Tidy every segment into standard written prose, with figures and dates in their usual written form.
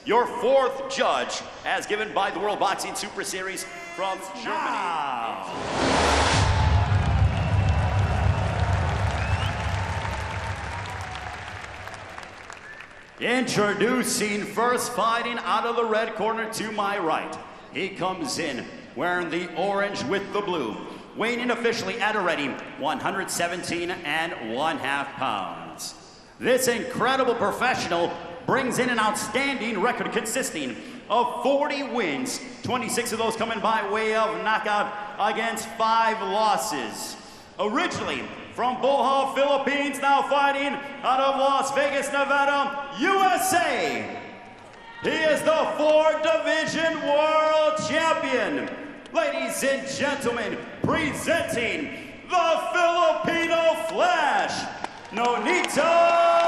your fourth judge, as given by the World Boxing Super Series from Germany. Introducing first, fighting out of the red corner to my right. He comes in wearing the orange with the blue. Weighing in officially at a ready 117.5 pounds. This incredible professional brings in an outstanding record consisting of 40 wins, 26 of those coming by way of knockout against 5 losses. Originally from Bohol, Philippines, now fighting out of Las Vegas, Nevada, USA. He is the 4-division world champion. Ladies and gentlemen, presenting the Filipino Flash, Nonito.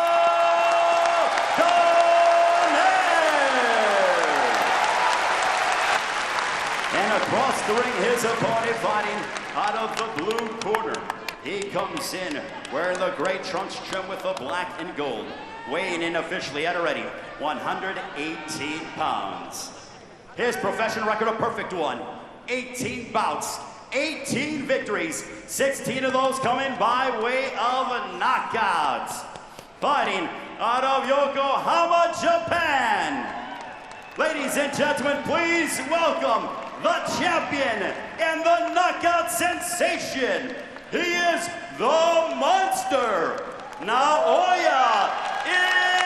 And across the ring, his opponent fighting out of the blue corner. He comes in wearing the gray trunks trimmed with the black and gold. Weighing in officially at a ready 118 pounds. His professional record a perfect one. 18 bouts, 18 victories, 16 of those coming by way of knockouts. Fighting out of Yokohama, Japan. Ladies and gentlemen, please welcome the champion and the knockout sensation. He is the monster, Naoya Inoue.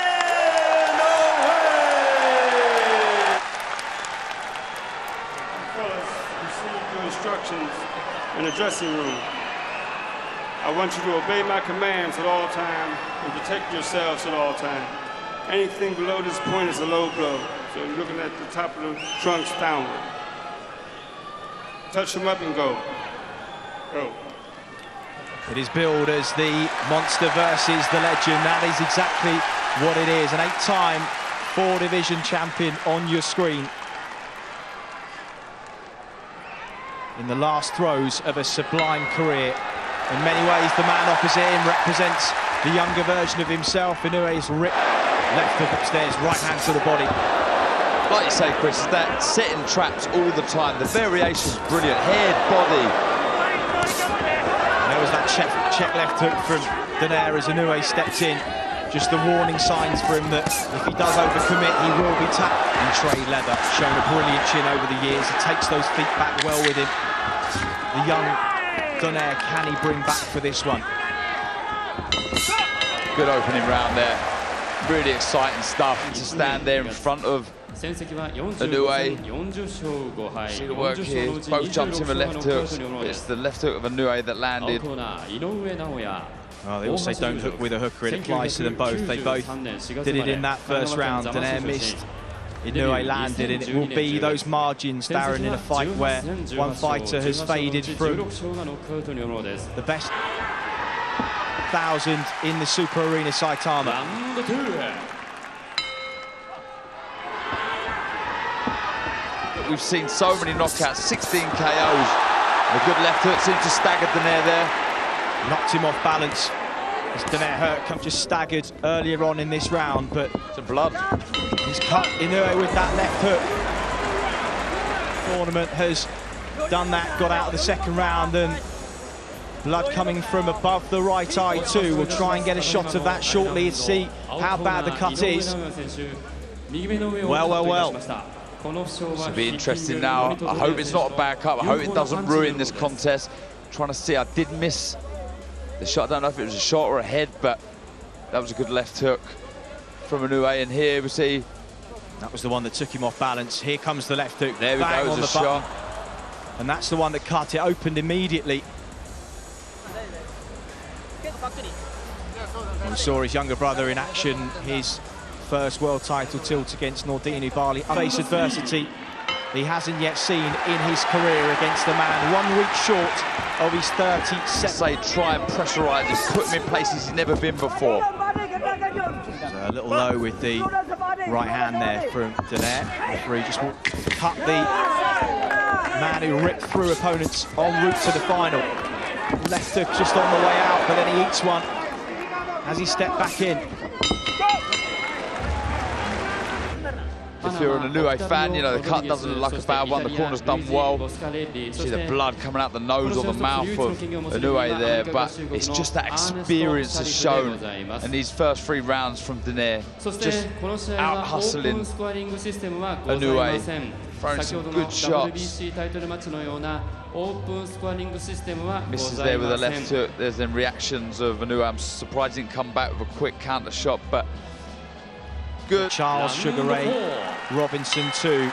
Fellas, receive your instructions in the dressing room. I want you to obey my commands at all times and protect yourselves at all times. Anything below this point is a low blow. So you're looking at the top of the trunks downward. Touch them up and go. Go. It is billed as the monster versus the legend. That is exactly what it is. An 8-time 4-division champion on your screen. In the last throes of a sublime career. In many ways, the man opposite him represents the younger version of himself. Inoue's ripped left hook upstairs, right hand to the body. Like you say, Chris, that setting traps all the time. The variation's brilliant. Head, body. There was that check left hook from Donaire as Inoue steps in. Just the warning signs for him that if he does overcommit, he will be tapped. And Trey Leather shown a brilliant chin over the years. He takes those feet back well with him. The young Donaire, can he bring back for this one? Good opening round there. Really exciting stuff to stand there in front of Inoue. See the work here. Both jumped in with left hooks. It's the left hook of Inoue that landed. Well, they all say don't hook with a hooker. It applies to them both. They both did it in that first round. Donaire missed. Inoue landed, and it will be those margins, Darren, in a fight where one fighter has faded from the best 1,000 in the Super Arena Saitama. We've seen so many knockouts, 16 KOs. A good left hook seemed to stagger Donaire there. Knocked him off balance. As Donaire hurt, just staggered earlier on in this round, but some blood. He's cut Inoue with that left hook. The tournament has done that, got out of the second round, and blood coming from above the right eye too. We'll try and get a shot of that shortly to see how bad the cut is. Well. This will be interesting now. I hope it's not a bad cut. I hope it doesn't ruin this contest. I'm trying to see, I did miss the shot. I don't know if it was a shot or a head, but that was a good left hook from Inoue. And here we see... That was the one that took him off balance. Here comes the left hook. There we go, it was a shot. And that's the one that cut. It opened immediately. We saw his younger brother in action, his first world title tilt against Nordine Bali. Face adversity he hasn't yet seen in his career against the man 1 week short of his 37th. Say try and pressurise him, put him in places he's never been before. So a little low with the right hand there from Donaire. Referee just cut the man who ripped through opponents en route to the final. Left hook just on the way out, but then he eats one as he stepped back in. if you're an Inoue fan, you know, the cut doesn't look like a bad one, the corner's done well. See the blood coming out the nose or the mouth of Inoue there, but it's just that experience has shown in these first 3 rounds from Donaire, just out-hustling Inoue, throwing some good shots. Misses there with a left hook. There's then reactions of Inoue. I'm surprised he didn't come back with a quick counter shot, but good. Charles Sugar Ray Robinson too.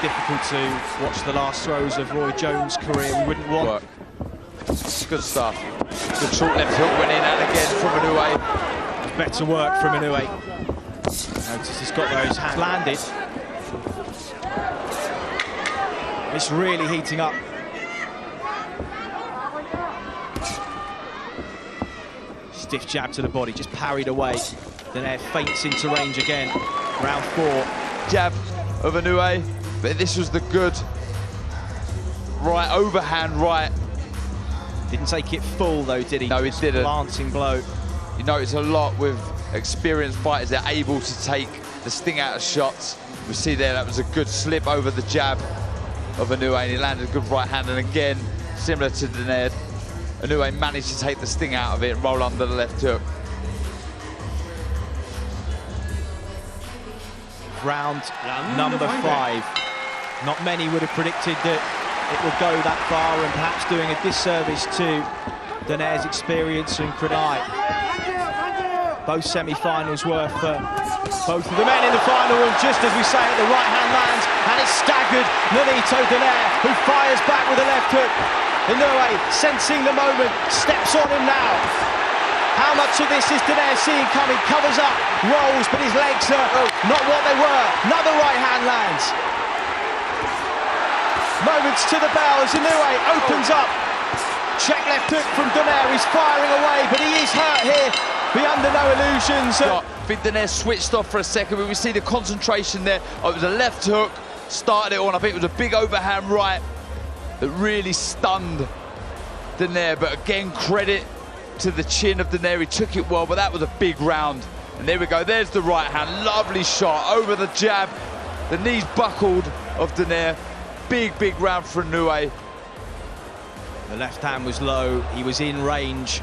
Difficult to watch the last throws of Roy Jones' career. We wouldn't want. Work. Good stuff. Good short left hook went in and again from Inoue. Better work from Inoue. Notice he's got those hands landed. It's really heating up. Stiff jab to the body, just parried away. Donaire feints into range again. Round 4. Jab of Inoue, but this was the good right overhand right. Didn't take it full though, did he? No, he didn't. Glancing blow. You notice a lot with experienced fighters, they're able to take the sting out of shots. We see there that was a good slip over the jab of Inoue, and he landed a good right hand, and again, similar to Donaire, Inoue managed to take the sting out of it and roll under the left hook. Round number 5. Not many would have predicted that it would go that far, and perhaps doing a disservice to Donaire's experience and Inoue. Both semi-finals were for both of the men in the final, and just as we say it, the right hand lands, and it's staggered Nonito Donaire, who fires back with a left hook. Inoue, sensing the moment, steps on him now. How much of this is Donaire seeing coming? Covers up, rolls, but his legs are not what they were. Another right hand lands. Moments to the bell as Inoue opens up. Check left hook from Donaire, he's firing away, but he is hurt here. Be under no illusions. I think Donaire switched off for a second, but we see the concentration there. Oh, it was a left hook, started it on. I think it was a big overhand right that really stunned Donaire, but again, credit to the chin of Donaire. He took it well, but that was a big round. And there we go, there's the right hand, lovely shot over the jab. The knees buckled of Donaire. Big, big round for Inoue. The left hand was low, he was in range.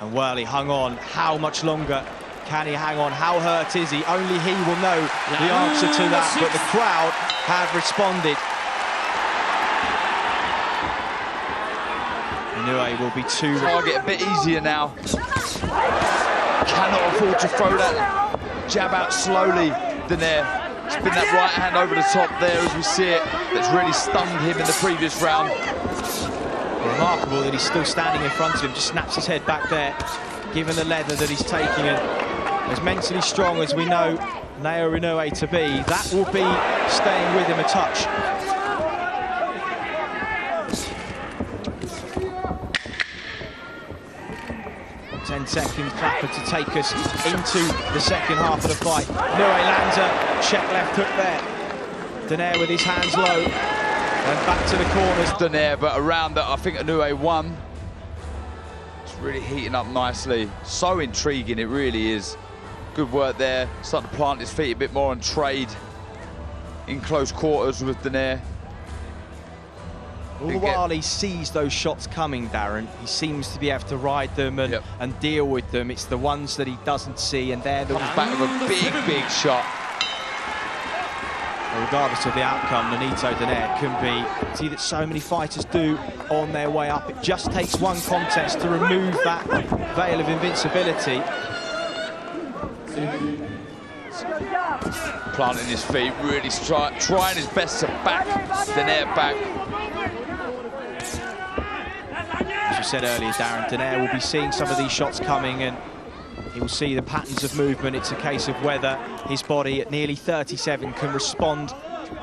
And well, he hung on. How much longer can he hang on? How hurt is he? Only he will know the answer to that, but the crowd have responded. Inoue will be target a bit easier now. Cannot afford to throw that jab out slowly, Donaire. Spin that right hand over the top there as we see it. That's really stunned him in the previous round. Remarkable that he's still standing in front of him, just snaps his head back there, given the leather that he's taking, and as mentally strong as we know Naoya Inoue to be, that will be staying with him a touch. Ten-second clapper to take us into the second half of the fight. Inoue lands a check left hook there. Donaire with his hands low. And back to the corners. Donaire, but a round that I think Inoue won. It's really heating up nicely. So intriguing, it really is. Good work there. Starting to plant his feet a bit more and trade in close quarters with Donaire. All the while he sees those shots coming, Darren, he seems to be able to ride them and deal with them. It's the ones that he doesn't see, and they're the ones back with a big, big shot. Regardless of the outcome, Nonito Donaire can be, see that so many fighters do on their way up. It just takes one contest to remove that veil of invincibility. Planting his feet, really trying his best to back Donaire back. As you said earlier, Darren, Donaire will be seeing some of these shots coming, and he will see the patterns of movement. It's a case of whether his body at nearly 37 can respond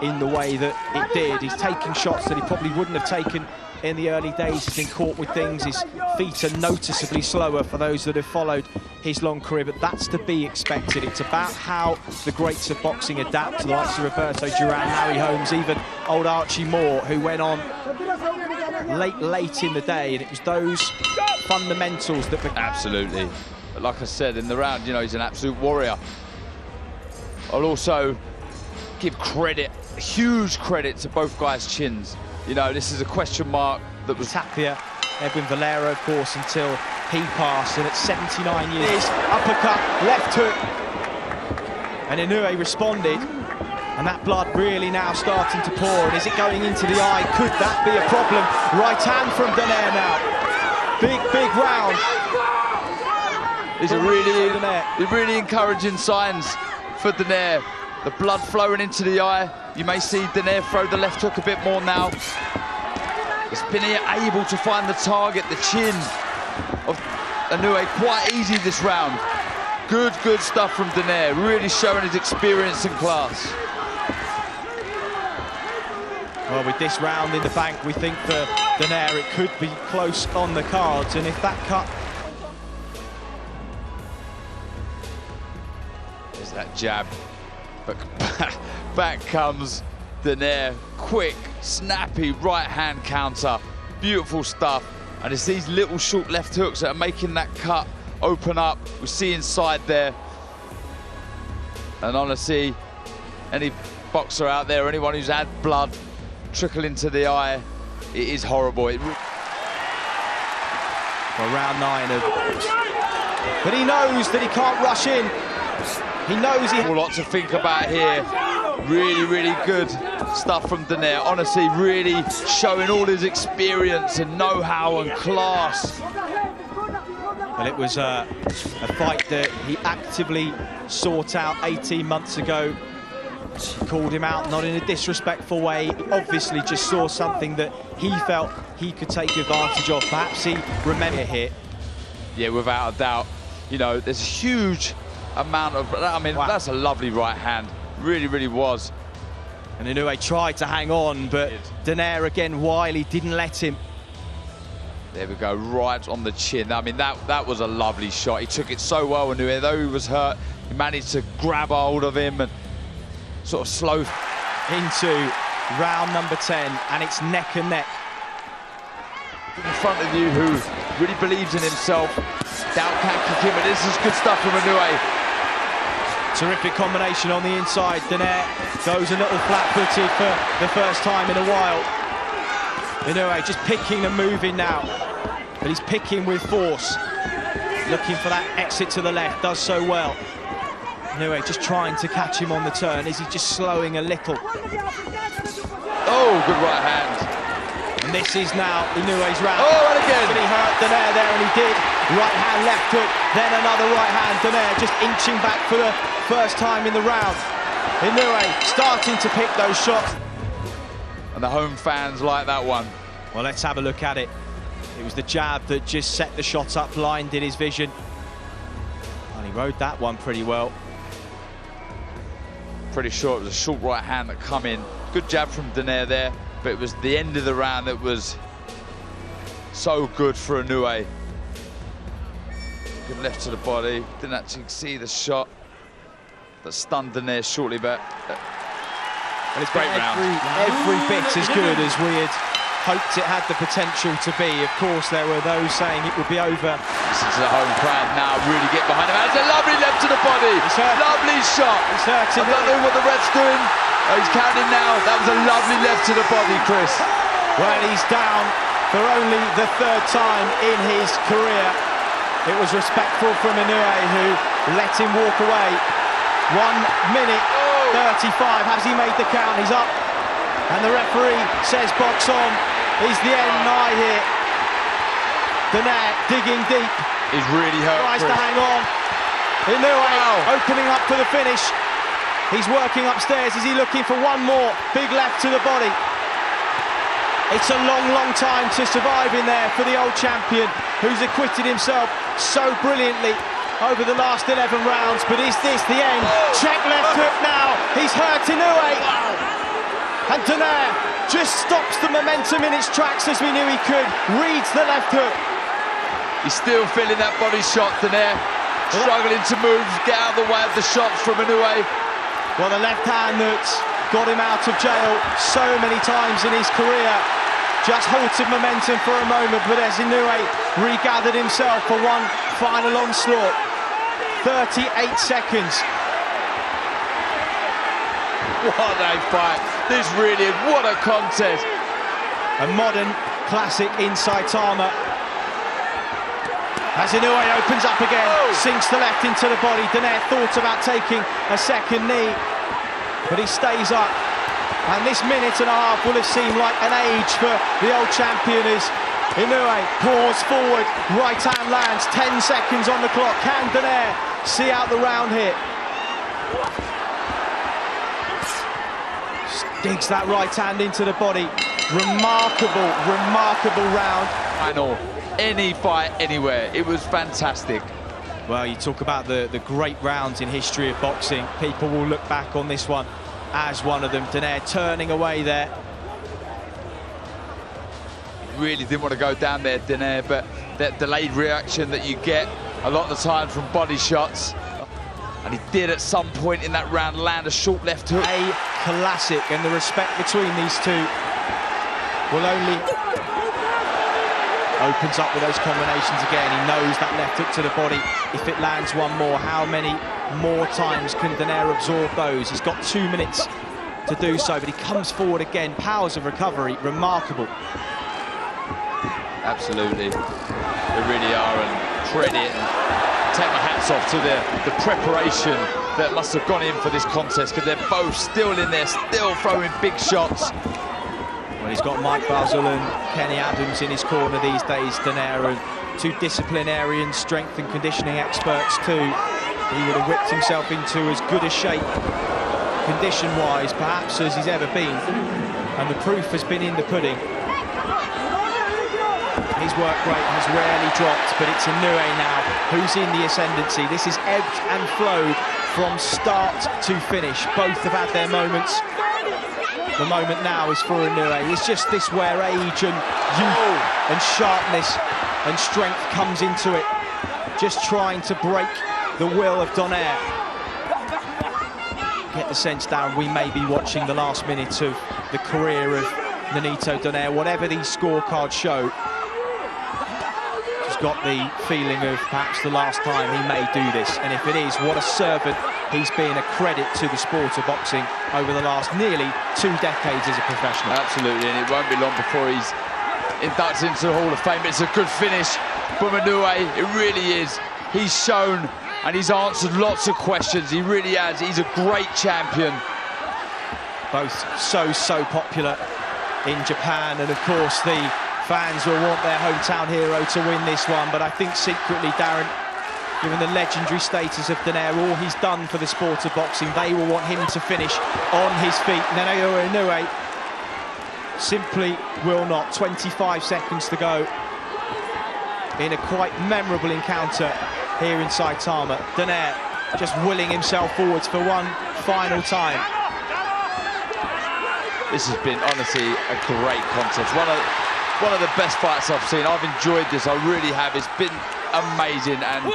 in the way that it did. He's taking shots that he probably wouldn't have taken in the early days. He's been caught with things. His feet are noticeably slower for those that have followed his long career, but that's to be expected. It's about how the greats of boxing adapt to the likes of Roberto Duran, Harry Holmes, even old Archie Moore, who went on late in the day, and it was those fundamentals that... Absolutely. like I said in the round, you know, he's an absolute warrior. I'll also give credit, huge credit to both guys' chins. You know, this is a question mark that was... Tapia, Edwin Valero, of course, until he passed, and at 79 years, uppercut, left hook, and Inoue responded, and that blood really now starting to pour, and is it going into the eye? Could that be a problem? Right hand from Donaire now. Big round. These are really encouraging signs for Donaire. The blood flowing into the eye. You may see Donaire throw the left hook a bit more now. He's been able to find the target, the chin of Inoue quite easy this round. Good stuff from Donaire, really showing his experience and class. Well, with this round in the bank, we think for Donaire it could be close on the cards, and if that cut... There's that jab, but back comes Donaire. Quick, snappy right-hand counter. Beautiful stuff. And it's these little short left hooks that are making that cut open up. We see inside there. And honestly, any boxer out there, or anyone who's had blood trickle into the eye, it is horrible. Well, round 9 of... But he knows that he can't rush in. He knows he... A lot to think about here. Really good stuff from Donaire. Honestly, really showing all his experience and know-how and class. Well, it was a fight that he actively sought out 18 months ago. He called him out, not in a disrespectful way. He obviously just saw something that he felt he could take advantage of. Perhaps he remembered here. Yeah, without a doubt. You know, there's a huge amount of... I mean, wow. That's a lovely right hand. Really was. And Inoue tried to hang on, but Donaire again wily, didn't let him. There we go, right on the chin. I mean, that was a lovely shot. He took it so well, Inoue. Though he was hurt, he managed to grab hold of him and sort of slow into round number 10, and it's neck and neck. In front of you, who really believes in himself. Doubt can't kick him, but this is good stuff from Inoue. Terrific combination on the inside. Donaire goes a little flat-footed for the first time in a while. Inoue just picking and moving now, but he's picking with force. Looking for that exit to the left, does so well. Inoue just trying to catch him on the turn. Is he just slowing a little? Oh, good right hand. And this is now Inoue's round. Oh, and again. But he hurt Donaire there, and he did. Right hand, left hook, then another right hand. Donaire just inching back for the first time in the round. Inoue starting to pick those shots. And the home fans like that one. Well, let's have a look at it. It was the jab that just set the shot up, blinded his vision. And he rode that one pretty well. Pretty sure it was a short right hand that come in. Good jab from Donaire there, but it was the end of the round that was so good for Inoue. Good left to the body, didn't actually see the shot that stunned Donaire shortly, but well, it's great round. Every bit as good as we had hoped it had the potential to be. Of course, there were those saying it would be over. Listen to the home crowd now, really get behind him. That's a lovely left to the body. Lovely shot. I don't know what the ref's doing. Oh, he's counting now. That was a lovely left to the body, Chris. Well, he's down for only the 3rd time in his career. It was respectful from Inoue, who let him walk away. 1 minute 35. Has he made the count? He's up. And the referee says box on. Is the end nigh here? Donaire digging deep. He's really hurt. Tries to hang on. Inoue opening up for the finish. He's working upstairs. Is he looking for one more? Big left to the body. It's a long time to survive in there for the old champion, who's acquitted himself so brilliantly over the last 11 rounds. But is this the end? Check left hook now. He's hurt Inoue. And Donaire just stops the momentum in its tracks, as we knew he could. Reads the left hook. He's still feeling that body shot, Donaire. Struggling to move, get out of the way of the shots from Inoue. Well, the left hand that's got him out of jail so many times in his career just halted momentum for a moment, but as Inoue regathered himself for one final onslaught, 38 seconds. What a fight. This really is, what a contest. A modern classic inside Tama. As Inoue opens up again, sinks the left into the body. Donaire thought about taking a second knee, but he stays up. And this minute and a half will have seemed like an age for the old champion as Inoue pours forward, right hand lands, 10 seconds on the clock. Can Donaire see out the round here? Digs that right hand into the body. Remarkable, remarkable round. Final, any fight, anywhere. It was fantastic. Well, you talk about the great rounds in history of boxing. People will look back on this one as one of them. Donaire turning away there. Really didn't want to go down there, Donaire, but that delayed reaction that you get a lot of the time from body shots. And he did at some point in that round land a short left hook. A classic, and the respect between these two will only opens up with those combinations again. He knows that left hook to the body. If it lands one more, how many more times can Donaire absorb those? He's got 2 minutes to do so, but he comes forward again. Powers of recovery, remarkable. Absolutely, they really are, and credit and take my hats off to the preparation that must have gone in for this contest, because they're both still in there, still throwing big shots. Well, he's got Mike Basil and Kenny Adams in his corner these days, Donaire, and two disciplinarians, strength and conditioning experts too. He would have whipped himself into as good a shape, condition-wise, perhaps as he's ever been, and the proof has been in the pudding. His work rate has rarely dropped, but it's Inoue now who's in the ascendancy. This is ebbed and flowed from start to finish. Both have had their moments. The moment now is for Inoue. It's just this where age and youth and sharpness and strength comes into it. Just trying to break the will of Donaire. Get the sense, Darren, we may be watching the last minute of the career of Nonito Donaire. Whatever these scorecards show, got the feeling of perhaps the last time he may do this, and if it is, what a servant he's been, a credit to the sport of boxing over the last nearly 2 decades as a professional. Absolutely, and it won't be long before he's inducted into the Hall of Fame. It's a good finish from Inoue, it really is. He's shown and he's answered lots of questions, he really has. He's a great champion. Both so popular in Japan, and of course the fans will want their hometown hero to win this one, but I think secretly, Darren, given the legendary status of Donaire, all he's done for the sport of boxing, they will want him to finish on his feet. Naoya Inoue simply will not. 25 seconds to go in a quite memorable encounter here inside Tama. Donaire just willing himself forwards for one final time. This has been, honestly, a great contest. One of the best fights I've seen. I've enjoyed this, I really have. It's been amazing, and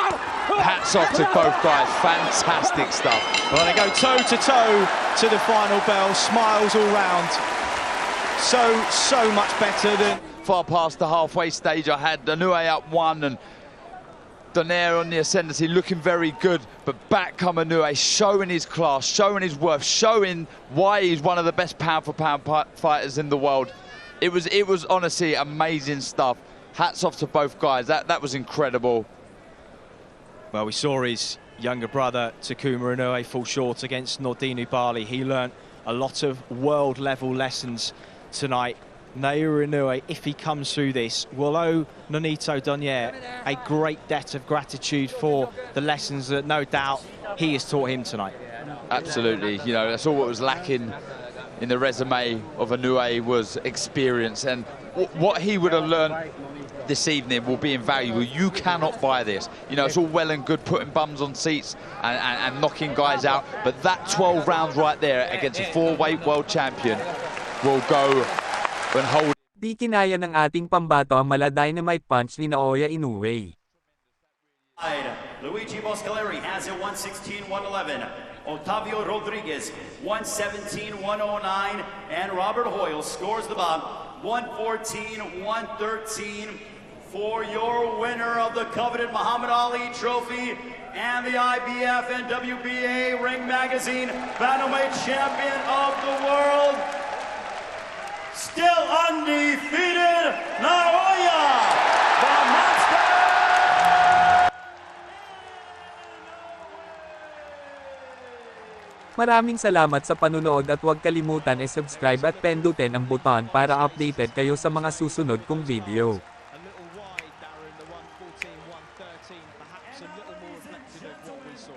hats off to both guys. Fantastic stuff. Well, they go toe-to-toe to the final bell. Smiles all round. So much better than... Far past the halfway stage, I had Inoue up 1 and Donaire on the ascendancy, looking very good, but back come Inoue, showing his class, showing his worth, showing why he's one of the best pound-for-pound fighters in the world. It was honestly amazing stuff. Hats off to both guys. That was incredible. Well, we saw his younger brother Takuma Inoue fall short against Nordinu Bali. He learnt a lot of world-level lessons tonight. Naoya Inoue, if he comes through this, will owe Nonito Donaire a great debt of gratitude for the lessons that no doubt he has taught him tonight. Absolutely. You know, that's all what was lacking in the resume of Inoue was experience, and what he would have learned this evening will be invaluable. You cannot buy this. You know, it's all well and good putting bums on seats and knocking guys out, but that 12 rounds right there against a 4-weight world champion will go and hold. Di kinaya ng ating pambato ang mala-dynamite punch ni Naoya Inoue. Luigi Boscaleri has it 116-111. Otavio Rodriguez 117-109, and Robert Hoyle scores the bout 114-113 for your winner of the coveted Muhammad Ali Trophy, and the IBF and WBA Ring Magazine Bantamweight Champion of the world, still undefeated, Naoya, the Monster! Maraming salamat sa panunood at huwag kalimutan subscribe at pindutin ang buton para updated kayo sa mga susunod kong video. A little wide, Darren, the 114, 113, perhaps a little more reflective of what we saw.